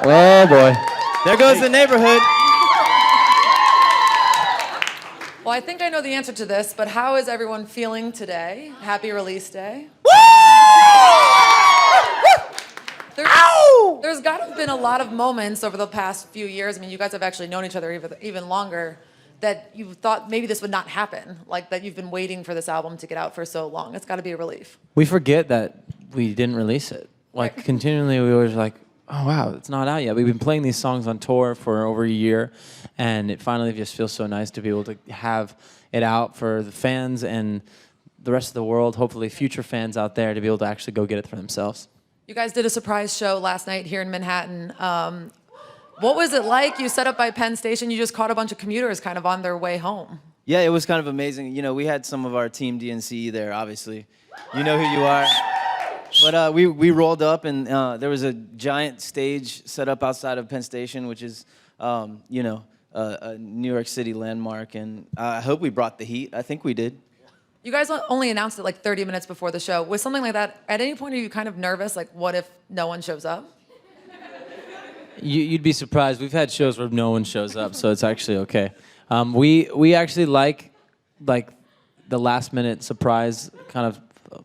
Oh boy. There goes the neighborhood. Well, I think I know the answer to this, but how is everyone feeling today? Happy release day. There's got to have been a lot of moments over the past few years. I mean, you guys have actually known each other even longer, that you thought maybe this would not happen, like that you've been waiting for this album to get out for so long. It's got to be a relief. We forget that we didn't release it. Like, Right. continually, we were like, oh, wow, it's not out yet. We've been playing these songs on tour for over a year, and it finally just feels so nice to be able to have it out for the fans and the rest of the world, hopefully future fans out there, to be able to actually go get it for themselves. You guys did a surprise show last night here in Manhattan. What was it like? You set up by Penn Station. You just caught a bunch of commuters kind of on their way home. Yeah, it was kind of amazing. You know, we had some of our team DNCE there, obviously. You know who you are. But we rolled up, and there was a giant stage set up outside of Penn Station, which is, you know, a New York City landmark. And I hope we brought the heat. I think we did. You guys only announced it like 30 minutes before the show. Was something like that, at any point are you kind of nervous? Like, what if no one shows up? You'd be surprised. We've had shows where no one shows up, so it's actually okay. We actually like the last minute surprise kind of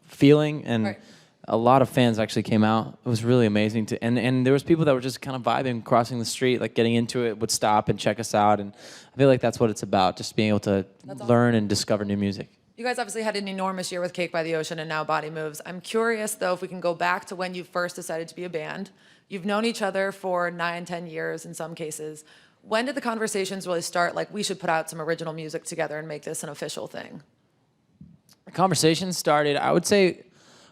feeling, and Right. a lot of fans actually came out. It was really amazing and there was people that were just kind of vibing, crossing the street, like getting into it, would stop and check us out, and I feel like that's what it's about, just being able to learn and discover new music. You guys obviously had an enormous year with Cake by the Ocean and now Body Moves. I'm curious, though, if we can go back to when you first decided to be a band. You've known each other for 9, 10 years in some cases. When did the conversations really start, like, we should put out some original music together and make this an official thing? The conversation started, I would say,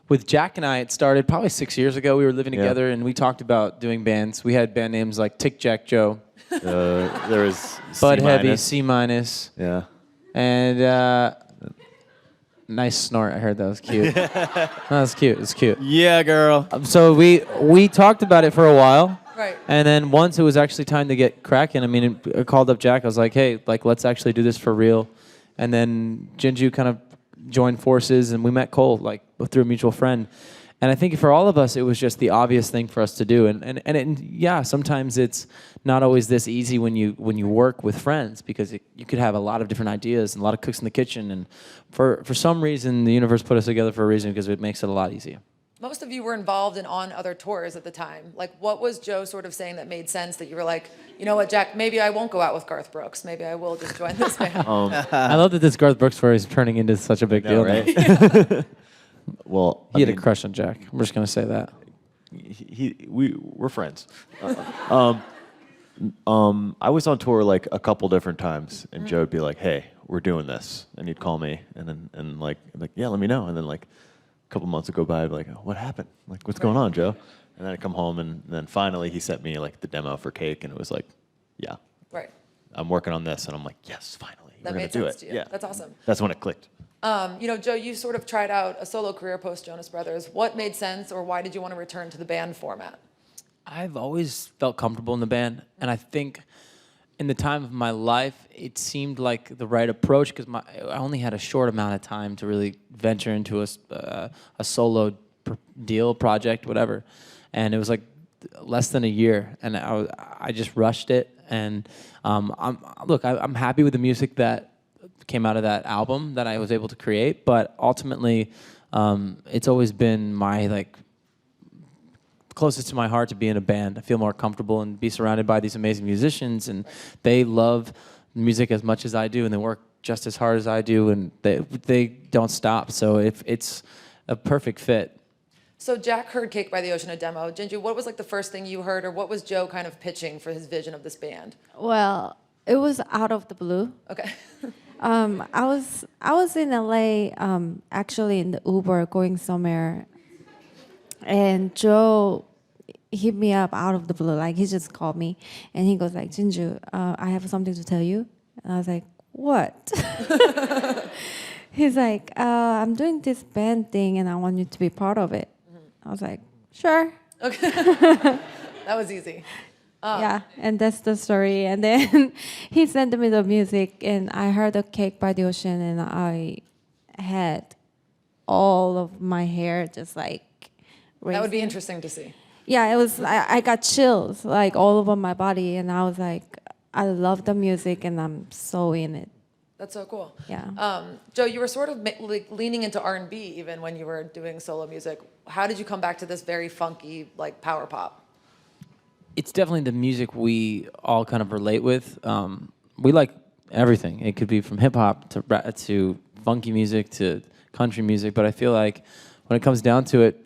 with Jack and I, it started probably 6 years ago. We were living together, and we talked about doing bands. We had band names like Tick Jack Joe, There was Bud Heavy, C-. C minus, Yeah. and nice snort. I heard that was cute. That was cute. It was cute. Yeah, girl. So we talked about it for a while. Right. And then once it was actually time to get cracking, I mean, I called up Jack. I was like, hey, like, let's actually do this for real. And then Jinju kind of joined forces, and we met Cole, like, through a mutual friend. And I think for all of us, it was just the obvious thing for us to do. And yeah, sometimes it's not always this easy when you work with friends, because you could have a lot of different ideas and a lot of cooks in the kitchen. And for some reason, the universe put us together for a reason, because it makes it a lot easier. Most of you were involved and on other tours at the time. Like, what was Joe sort of saying that made sense, that you were like, you know what, Jack, maybe I won't go out with Garth Brooks. Maybe I will just join this band. I love that this Garth Brooks story is turning into such a big deal. Right? Now. Well, He had a crush on Jack. I'm just going to say that. we're friends. I was on tour like a couple different times, and Joe would be like, "Hey, we're doing this," and he'd call me, and like, yeah, let me know. And then like a couple months would go by, I'd be like, oh, what happened? Like, what's going on, Joe? And then I'd come home, and then finally he sent me like the demo for Cake, and it was like, yeah, Right. I'm working on this, and I'm like, yes, finally, That we're made gonna do sense it. to you. Yeah, That's awesome. That's when it clicked. You know, Joe, you sort of tried out a solo career post Jonas Brothers. What made sense, or why did you want to return to the band format? I've always felt comfortable in the band, and I think in the time of my life, it seemed like the right approach, because I only had a short amount of time to really venture into a solo deal, project, whatever, and it was like less than a year, and I just rushed it. And I'm happy with the music that came out of that album that I was able to create, but ultimately, it's always been my closest to my heart to be in a band. I feel more comfortable and be surrounded by these amazing musicians, and they love music as much as I do, and they work just as hard as I do, and they don't stop. So it's a perfect fit. So Jack heard Cake by the Ocean, a demo. Jinju, what was like the first thing you heard, or what was Joe kind of pitching for his vision of this band? Well, it was out of the blue. Okay. I was in LA, actually in the Uber going somewhere, and Joe hit me up out of the blue. Like, he just called me, and he goes like, Jinju, I have something to tell you. And I was like, what? He's like, I'm doing this band thing, and I want you to be part of it. I was like, sure. Okay. That was easy. Yeah, and that's the story. And then he sent me the music, and I heard the Cake by the Ocean, and I had all of my hair just like raising. That would be interesting to see. yeah, it was. I got chills like all over my body, and I was like, I love the music, and I'm so in it. That's so cool. Yeah. Joe, you were sort of like leaning into R&B even when you were doing solo music. How did you come back to this very funky, like power pop? It's definitely the music we all kind of relate with. We like everything. It could be from hip hop to funky music to country music, but I feel like when it comes down to it,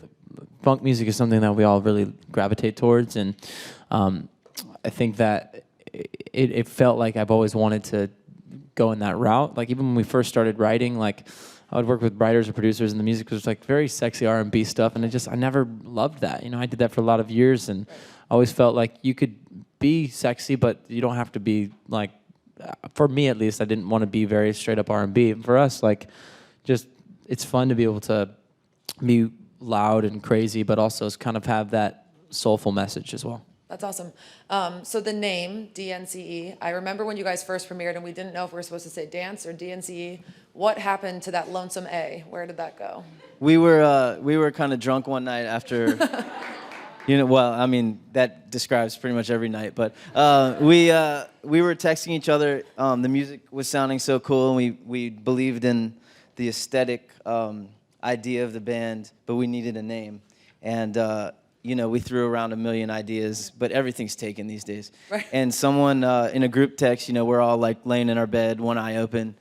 funk music is something that we all really gravitate towards, and I think that it felt like I've always wanted to go in that route. Like even when we first started writing, like I would work with writers or producers, and the music was like very sexy R&B stuff, and I never loved that. You know, I did that for a lot of years, and I always felt like you could be sexy, but you don't have to be like. For me at least, I didn't want to be very straight up R&B. And for us, like, just it's fun to be able to be loud and crazy, but also kind of have that soulful message as well. That's awesome. So the name, DNCE, I remember when you guys first premiered and we didn't know if we were supposed to say dance or DNCE. What happened to that lonesome A? Where did that go? We were kind of drunk one night after, well, I mean, that describes pretty much every night, but we were texting each other. The music was sounding so cool, and we believed in the aesthetic idea of the band, but we needed a name. And we threw around a million ideas, but everything's taken these days. Right. And someone in a group text, we're all like laying in our bed, one eye open.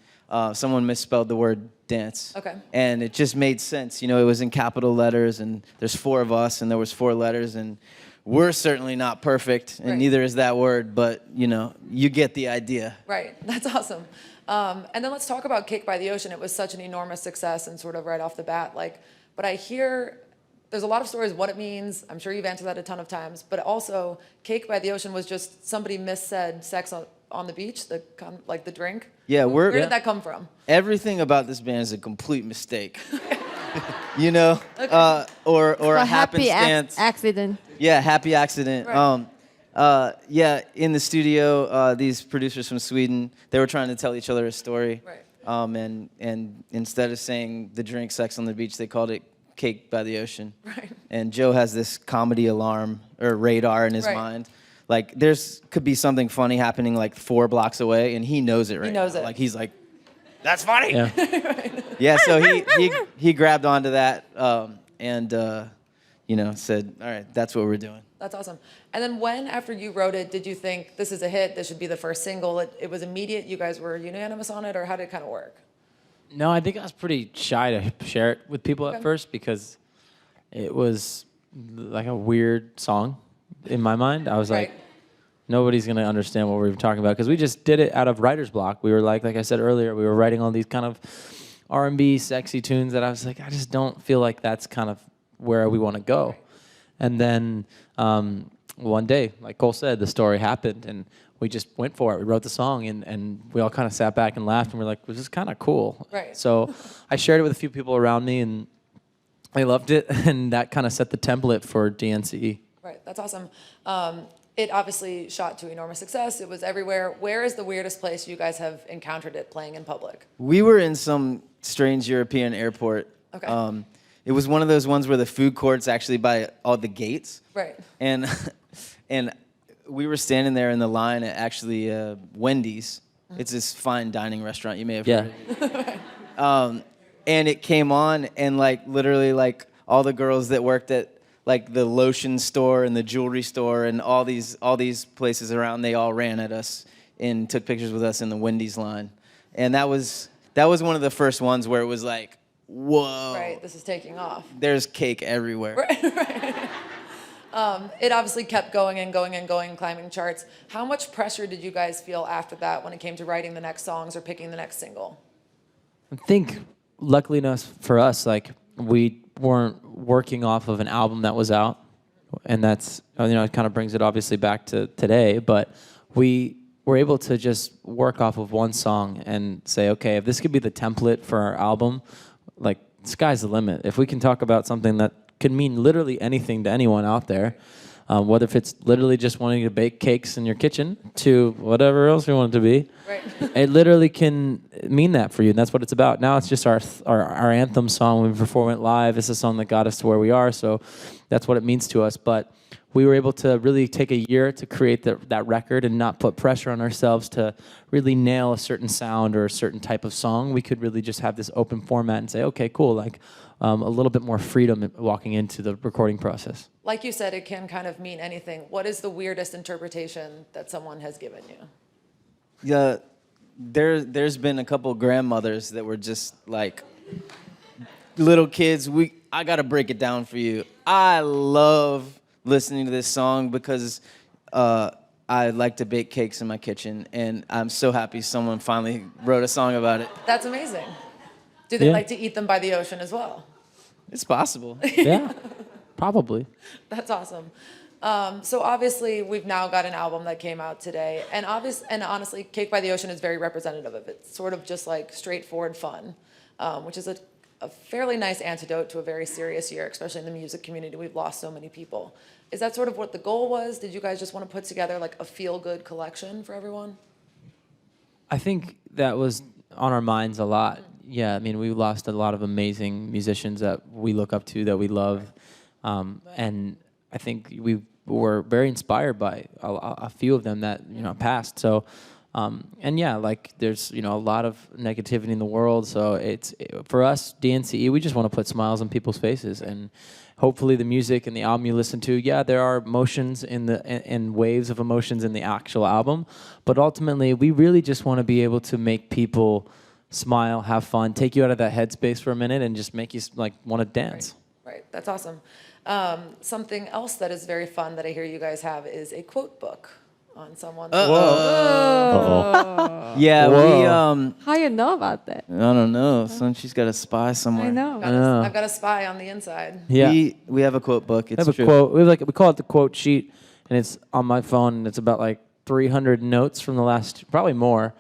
Someone misspelled the word dance. Okay. And it just made sense. It was in capital letters, and there's 4 of us, and there was 4 letters, and we're certainly not perfect, and Right. neither is that word, but, you get the idea. Right, that's awesome. And then let's talk about Cake by the Ocean. It was such an enormous success and sort of right off the bat, but I hear there's a lot of stories what it means. I'm sure you've answered that a ton of times, but also Cake by the Ocean was just somebody missaid sex on the beach, the drink. Yeah, Where did that come from? Everything about this band is a complete mistake. Okay. Or a happy happenstance. accident. Yeah, happy accident. Right. In the studio, these producers from Sweden, they were trying to tell each other a story. Right. And instead of saying the drink Sex on the Beach, they called it Cake by the Ocean. Right. And Joe has this comedy alarm or radar in his Right. mind. Like could be something funny happening like 4 blocks away, and he knows it right now. He knows it. Like he's like, that's funny. Yeah. Yeah, so he grabbed onto that and said, all right, that's what we're doing. That's awesome. And then when, after you wrote it, did you think this is a hit, this should be the first single? It was immediate, you guys were unanimous on it, or how did it kind of work? No, I think I was pretty shy to share it with people Okay. at first because it was like a weird song in my mind. I was Right. like, nobody's going to understand what we were talking about because we just did it out of writer's block. We were like I said earlier, we were writing all these kind of R&B sexy tunes that I was like, I just don't feel like that's kind of where we want to go. Right. And then one day, like Cole said, the story happened and we just went for it. We wrote the song and we all kind of sat back and laughed and we're like, this is kind of cool. Right. So I shared it with a few people around me and they loved it and that kind of set the template for DNCE. Right, that's awesome. It obviously shot to enormous success. It was everywhere. Where is the weirdest place you guys have encountered it playing in public? We were in some strange European airport. Okay. It was one of those ones where the food court's actually by all the gates. Right. And we were standing there in the line at actually Wendy's. It's this fine dining restaurant. You may have heard of it. And it came on, and literally all the girls that worked at the lotion store and the jewelry store and all these places around, they all ran at us and took pictures with us in the Wendy's line. And that was one of the first ones where it was like, whoa. Right, this is taking off. There's cake everywhere. Right. It obviously kept going and going and going, climbing charts. How much pressure did you guys feel after that when it came to writing the next songs or picking the next single? I think, luckily enough for us, we weren't working off of an album that was out, and that's it kind of brings it obviously back to today. But we were able to just work off of one song and say, okay, if this could be the template for our album, sky's the limit. If we can talk about something that could mean literally anything to anyone out there, whether if it's literally just wanting to bake cakes in your kitchen to whatever else you want it to be. Right. It literally can mean that for you, and that's what it's about. Now it's just our anthem song when we perform it live. It's a song that got us to where we are, so that's what it means to us. But we were able to really take a year to create that record and not put pressure on ourselves to really nail a certain sound or a certain type of song. We could really just have this open format and say, okay, cool, like a little bit more freedom walking into the recording process. Like you said, it can kind of mean anything. What is the weirdest interpretation that someone has given you? Yeah, there's been a couple grandmothers that were just like little kids. I gotta break it down for you. I love listening to this song because I like to bake cakes in my kitchen, and I'm so happy someone finally wrote a song about it. That's amazing. Do they like to eat them by the ocean as well? It's possible. Yeah, probably. That's awesome. So obviously, we've now got an album that came out today, and honestly, Cake by the Ocean is very representative of it. It's sort of just like straightforward fun, which is a fairly nice antidote to a very serious year, especially in the music community. We've lost so many people. Is that sort of what the goal was? Did you guys just want to put together like a feel-good collection for everyone? I think that was on our minds a lot. Yeah, I mean, we lost a lot of amazing musicians that we look up to, that we love, and I think we were very inspired by a few of them that passed. So, and yeah, like there's a lot of negativity in the world. So for us, DNCE, we just want to put smiles on people's faces, and hopefully the music and the album you listen to, yeah, there are emotions and waves of emotions in the actual album, but ultimately we really just want to be able to make people smile, have fun, take you out of that headspace for a minute, and just make you like want to dance. Right. That's awesome. Something else that is very fun that I hear you guys have is a quote book on someone. Yeah, Whoa. How you know about that? I don't know. She's got a spy somewhere. I know. I've got a spy on the inside. Yeah, We have a quote book. It's I have true. a quote. We call it the quote sheet, and it's on my phone. And it's about like 300 notes from probably more,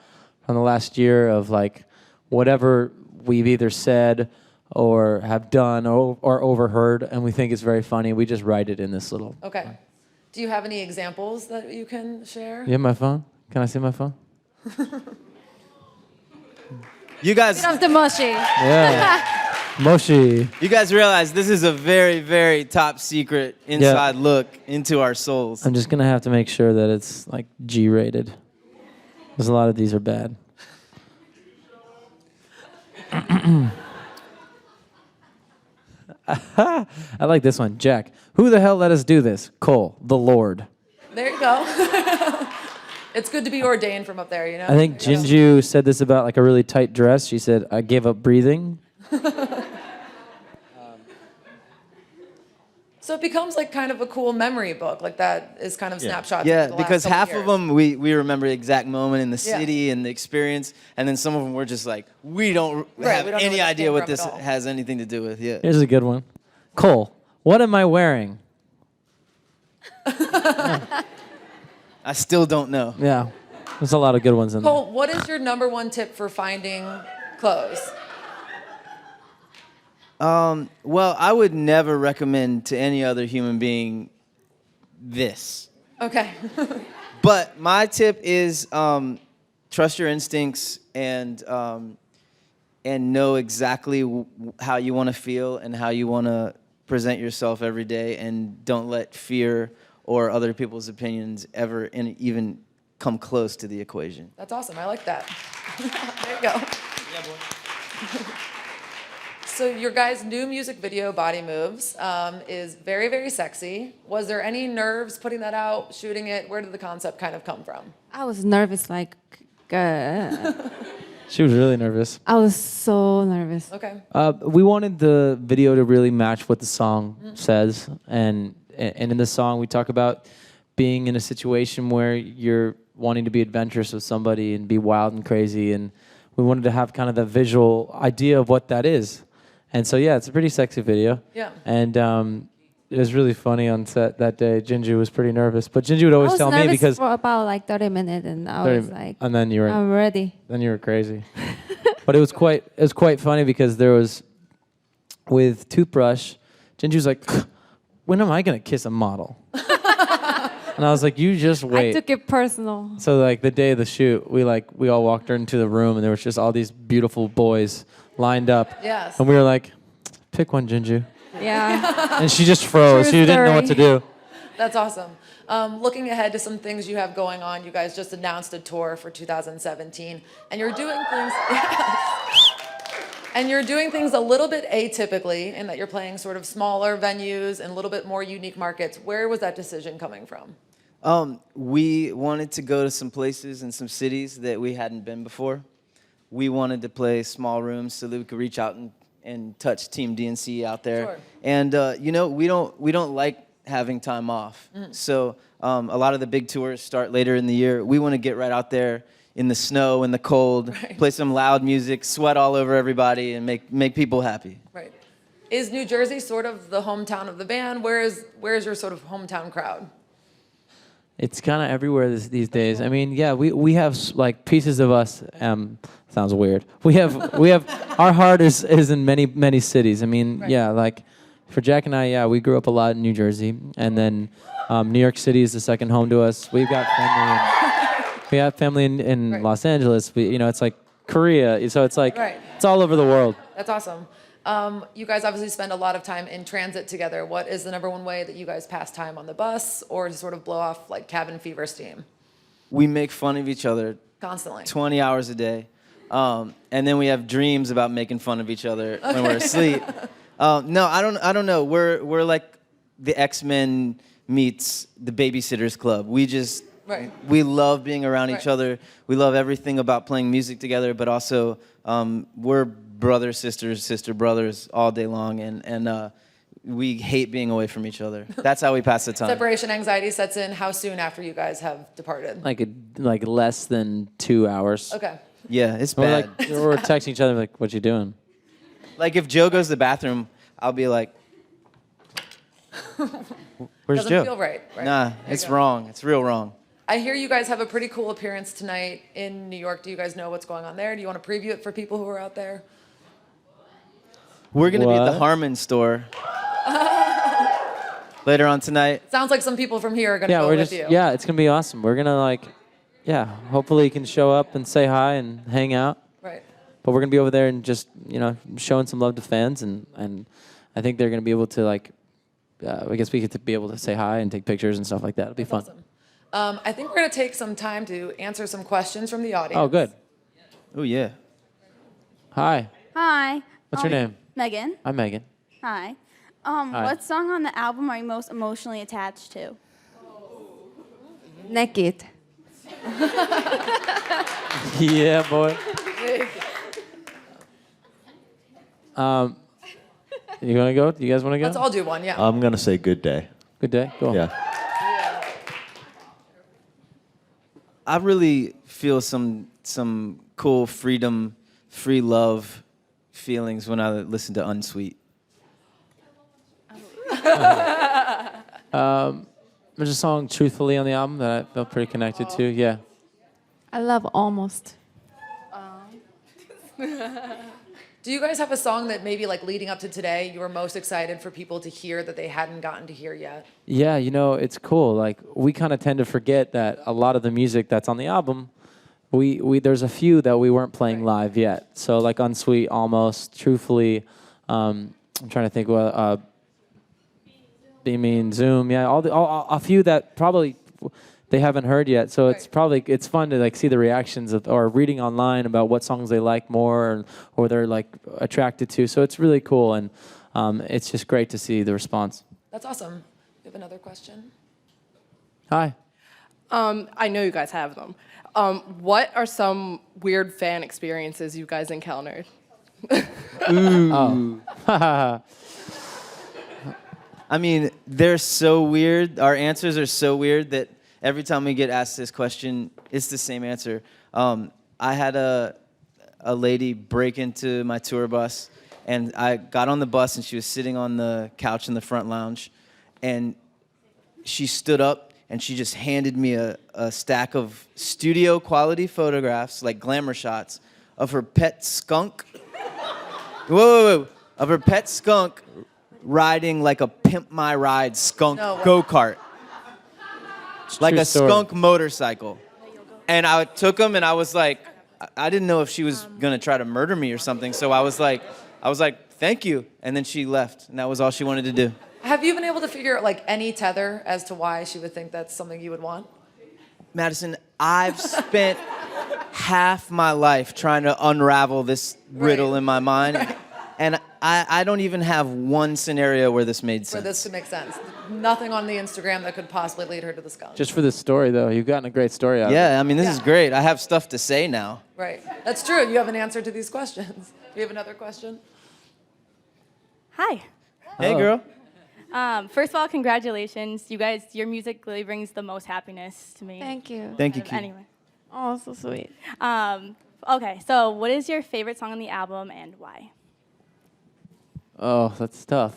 from the last year of like whatever we've either said or have done or overheard, and we think it's very funny. We just write it in this little. Okay. Do you have any examples that you can share? You have my phone? Can I see my phone? You guys, Get off the mushy. Yeah. Moshi. you guys realize this is a very, very top secret inside look into our souls. I'm just gonna have to make sure that it's like G-rated, because a lot of these are bad. I like this one. Jack, who the hell let us do this? Cole, the Lord. There you go. It's good to be ordained from up there, you know? I think There you go. Jinju said this about like a really tight dress. She said, I gave up breathing. So it becomes like kind of a cool memory book, like that is kind of snapshots. Yeah, of the last because couple half years. of them we remember the exact moment in the Yeah. city and the experience, and then some of them we're just like, we don't Right, have we don't know any where this idea came what from this at all. has anything to do with. Yeah. Here's a good one. Cole, what am I wearing? I still don't know. Yeah, there's a lot of good ones in there. Cole, what is your number one tip for finding clothes? Well, I would never recommend to any other human being this. Okay. But my tip is trust your instincts and know exactly how you want to feel and how you want to present yourself every day, and don't let fear or other people's opinions ever even come close to the equation. That's awesome. I like that. There you go. Yeah, boy. So your guys' new music video, Body Moves, is very, very sexy. Was there any nerves putting that out, shooting it? Where did the concept kind of come from? I was nervous, like, She was really nervous. I was so nervous. Okay. We wanted the video to really match what the song says, and in the song we talk about being in a situation where you're wanting to be adventurous with somebody and be wild and crazy, and we wanted to have kind of the visual idea of what that is. And so yeah, it's a pretty sexy video. Yeah. And it was really funny on set that day. Jinju was pretty nervous, but Jinju would always I was tell me nervous because for about like 30 minutes, and I was like, and then you were I'm ready. then you were crazy. But it was quite funny because there was with Toothbrush, Jinju's like, when am I gonna kiss a model? And I was like, you just I wait. took it personal. So like the day of the shoot, we all walked her into the room, and there was just all these beautiful boys lined up. Yes. And we were like, pick one, Jinju. Yeah. And she just froze. True She didn't know what to story. do. That's awesome. Looking ahead to some things you have going on, you guys just announced a tour for 2017, and you're doing things. And you're doing things a little bit atypically in that you're playing sort of smaller venues and a little bit more unique markets. Where was that decision coming from? We wanted to go to some places and some cities that we hadn't been before. We wanted to play small rooms so that we could reach out and touch Team DNCE out there. Sure. And we don't like having time off. So a lot of the big tours start later in the year. We want to get right out there in the snow, in the cold, play some loud music, sweat all over everybody, and make people happy. Right. Is New Jersey sort of the hometown of the band? Where's your sort of hometown crowd? It's kind of everywhere these days. I mean, yeah, we have like pieces of us. Sounds weird. We have our heart is in many cities. I mean, Right. yeah, like for Jack and I, yeah, we grew up a lot in New Jersey, and then New York City is the second home to us. We've got family in Right. Los Angeles. It's like Korea, so it's like Right. it's all over the world. That's awesome. You guys obviously spend a lot of time in transit together. What is the number one way that you guys pass time on the bus or to sort of blow off like cabin fever steam? We make fun of each other Constantly. 20 hours a day. And then we have dreams about making fun of each other when we're asleep. No, I don't know. We're like the X-Men meets the Babysitters Club. Right. We love being around each Right. other. We love everything about playing music together, but also we're brothers, sisters, sister brothers all day long, and we hate being away from each other. That's how we pass the time. Separation anxiety sets in how soon after you guys have departed? Like less than 2 hours. Okay. Yeah, it's We're bad. like we're texting each other like, "What you doing?" Like if Joe goes to the bathroom, I'll be like, Where's Doesn't Joe? feel right. nah, There you it's go. wrong. It's real wrong. I hear you guys have a pretty cool appearance tonight in New York. Do you guys know what's going on there? Do you want to preview it for people who are out there? We're gonna be at the What? Harmon store later on tonight. Sounds like some people from here are going to Yeah, go we're with just you. it's gonna be awesome. We're gonna hopefully you can show up and say hi and hang out. Right. But we're gonna be over there and just showing some love to fans, and I think they're gonna be able to I guess we get to be able to say hi and take pictures and stuff like that. It'll be fun. Awesome. I think we're going to take some time to answer some questions from the audience. Oh, good. Oh yeah. Hi. Hi. What's your name? Megan. I'm Megan. Hi. Hi. What song on the album are you most emotionally attached to? Naked. Yeah, boy. You wanna go? Do you guys wanna go? Let's all do one, yeah. I'm gonna say good day. Good day. Cool. Yeah. I really feel some cool freedom, free love feelings when I listen to Unsweet. There's a song "Truthfully" on the album that I felt pretty connected to. Yeah. I love Almost. Do you guys have a song that maybe like leading up to today you were most excited for people to hear that they hadn't gotten to hear yet? Yeah, it's cool. Like we kind of tend to forget that a lot of the music that's on the album, we there's a few that we weren't playing live yet. So like Unsweet, Almost, Truthfully. I'm trying to think what Be Mean, Zoom. Yeah, a few that probably they haven't heard yet. So it's fun to like see the reactions or reading online about what songs they like more or they're like attracted to. So it's really cool, and it's just great to see the response. That's awesome. You have another question? Hi. I know you guys have them. What are some weird fan experiences you guys encountered? I mean, they're so weird. Our answers are so weird that every time we get asked this question, it's the same answer. I had a lady break into my tour bus, and I got on the bus, and she was sitting on the couch in the front lounge, and she stood up, and she just handed me a stack of studio quality photographs, like glamour shots, of her pet skunk. Whoa. Of her pet skunk riding like a Pimp My Ride skunk No way. go-kart. like true a story. skunk motorcycle. And I took him, and I was like, I didn't know if she was gonna try to murder me or something. So I was like, thank you. And then she left, and that was all she wanted to do. Have you been able to figure out like any tether as to why she would think that's something you would want? Madison, I've spent half my life trying to unravel this riddle Right. in my mind. Right. And I don't even have one scenario where this made For sense. this to make sense. Nothing on the Instagram that could possibly lead her to the skunk. Just for this story, though, you've gotten a great story out of it. Yeah, I mean, this is Yeah. great. I have stuff to say now. Right. That's true. You have an answer to these questions. Do you have another question? Hi. Hey, Hello. Girl. First of all, congratulations. You guys, your music really brings the most happiness to me. Thank you. Thank you, Out of Keith. anyone. Oh, so sweet. Okay, so what is your favorite song on the album and why? Oh, that's tough.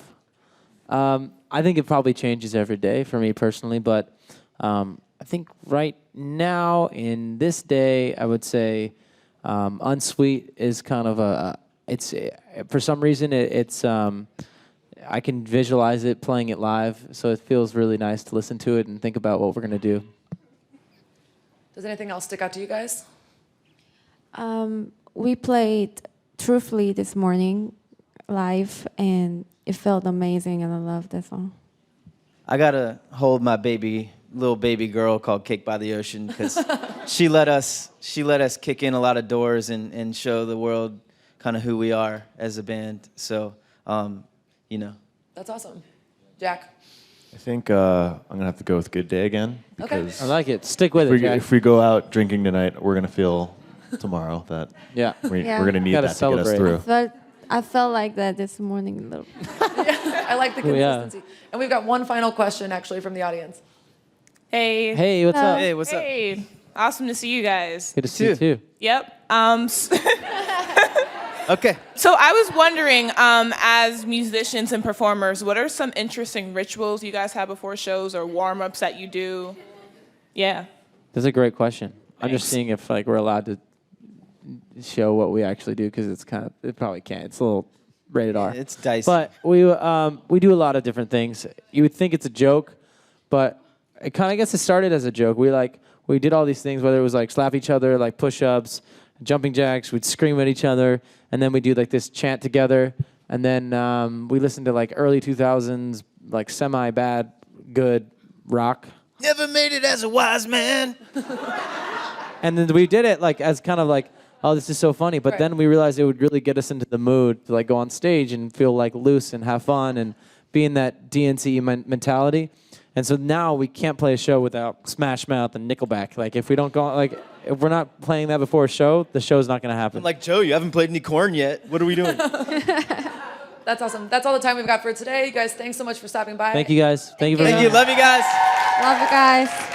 I think it probably changes every day for me personally, but I think right now in this day, I would say Unsweet is kind of it's for some reason it's I can visualize it playing it live, so it feels really nice to listen to it and think about what we're gonna do. Does anything else stick out to you guys? We played Truthfully this morning live, and it felt amazing, and I love that song. I gotta hold my little baby girl called Cake by the Ocean, because she let us kick in a lot of doors and show the world kind of who we are as a band. So, you know. That's awesome. Jack? I think I'm gonna have to go with Good Day again Okay. because I like it. Stick with it, if, Jack. if we go out drinking tonight, we're gonna feel tomorrow that Yeah. Yeah. we're gonna need Gotta that to get us celebrate. through. I felt like that this morning a little. I like the Oh, yeah. consistency. And we've got one final question actually from the audience. Hey. Hey, what's up? Hey, what's up? Hey. Awesome to see you guys. Good to see you too. Yep. Okay. So I was wondering, as musicians and performers, what are some interesting rituals you guys have before shows or warm-ups that you do? Yeah. That's a great question. I'm just Thanks. seeing if like we're allowed to show what we actually do because it probably can't. It's a little rated R. It's dicey. But we do a lot of different things. You would think it's a joke, but it kind of gets started as a joke. We did all these things, whether it was like slap each other, like push-ups, jumping jacks. We'd scream at each other, and then we do like this chant together. And then we listened to like early 2000s, like semi-bad, good rock. Never made it as a wise man. And then we did it like as kind of like, oh, this is so funny. But Right. then we realized it would really get us into the mood to like go on stage and feel like loose and have fun and be in that DNCE mentality. And so now we can't play a show without Smash Mouth and Nickelback. Like if we don't go, like if we're not playing that before a show, the show's not going to happen. I'm like, Joe, you haven't played any Korn yet. What are we doing? That's awesome. That's all the time we've got for today. You guys, thanks so much for stopping by. Thank you guys. Thank you very Thank much. you. Love you guys. Love you guys.